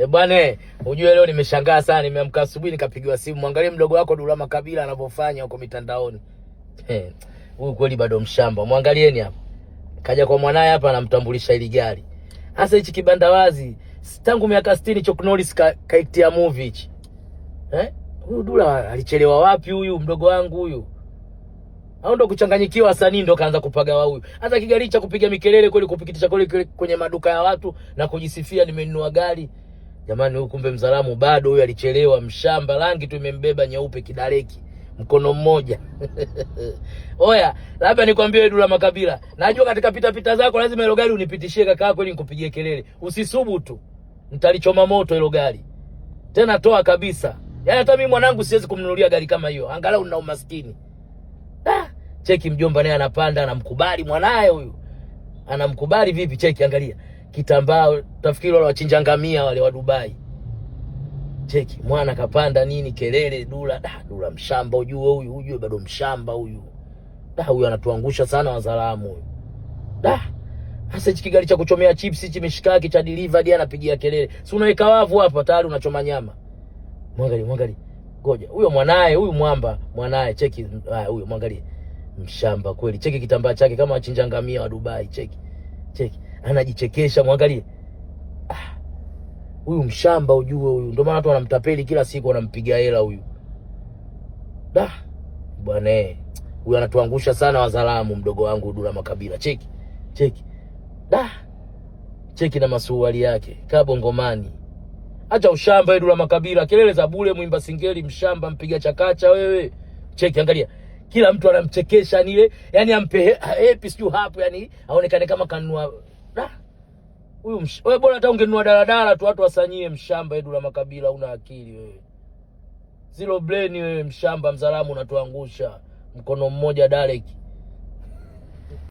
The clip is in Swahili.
Bwana, unajua leo nimeshangaa sana, nimeamka asubuhi nikapigiwa simu. Muangalie mdogo wako Dula Makabila anavyofanya huko mitandaoni. Huyu kweli bado mshamba. Muangalieni hapa. Kaja kwa mwanae hapa anamtambulisha ile gari. Sasa hichi kibanda wazi tangu miaka 60 Chuck Norris kaiktia movie hichi. Huyu Dula alichelewa wapi huyu mdogo wangu huyu? Au ndo kuchanganyikiwa wasanii ndo kaanza kupagawa huyu. Hata kigari cha kupiga mikelele kweli kupikitisha kweli kwenye maduka ya watu na kujisifia nimenunua gari. Jamani, huyu kumbe mzalamu bado huyu alichelewa, mshamba, rangi tu imembeba nyeupe kidareki, mkono mmoja. Oya, labda nikwambie Dula Makabila, najua katika pita zako lazima hilo gari unipitishie kaka yako ili nikupigie kelele. Usisubutu. Nitalichoma moto hilo gari. Tena toa kabisa. Yaani hata mimi mwanangu siwezi kumnunulia gari kama hiyo. Angalau nina umaskini. Cheki mjomba naye anapanda, anamkubali mwanae huyu. Anamkubali vipi? Cheki angalia. Kitambaa tafikiri wale wachinja ngamia wale wa Dubai. Cheki mwana kapanda nini kelele Dula. Dula mshamba ujue huyu, ujue bado mshamba huyu. Huyu anatuangusha sana wazalamu huyu. Sasa hichi kigari cha kuchomea chips hichi mishikaki cha delivery anapigia kelele. Si unaweka wavu hapa tayari unachoma nyama. Mwangalie. Ngoja. Huyo mwanae, huyu mwamba, mwanae cheki huyo mwangalie. Mshamba kweli. Cheki kitambaa chake kama wachinja ngamia wa Dubai, cheki. Anajichekesha mwangalie. Huyu mshamba ujue huyu. Ndio maana watu wanamtapeli kila siku wanampiga hela huyu. Bwana huyu anatuangusha sana wazalamu mdogo wangu Dula Makabila. Cheki. Cheki na masuali yake. Kabongomani. Acha ushamba Dula Makabila, kelele za bure, mwimba singeli, mshamba, mpiga chakacha wewe. Cheki angalia. Kila mtu anamchekesha nile, yani ampe happy sio hapo, yani aonekane kama kanunua. Huyu wewe bora hata ungenunua daladala tu watu wasanyie mshamba Dula Makabila, una akili wewe. Zero brain wewe mshamba, mzalamu unatuangusha. Mkono mmoja Daleki.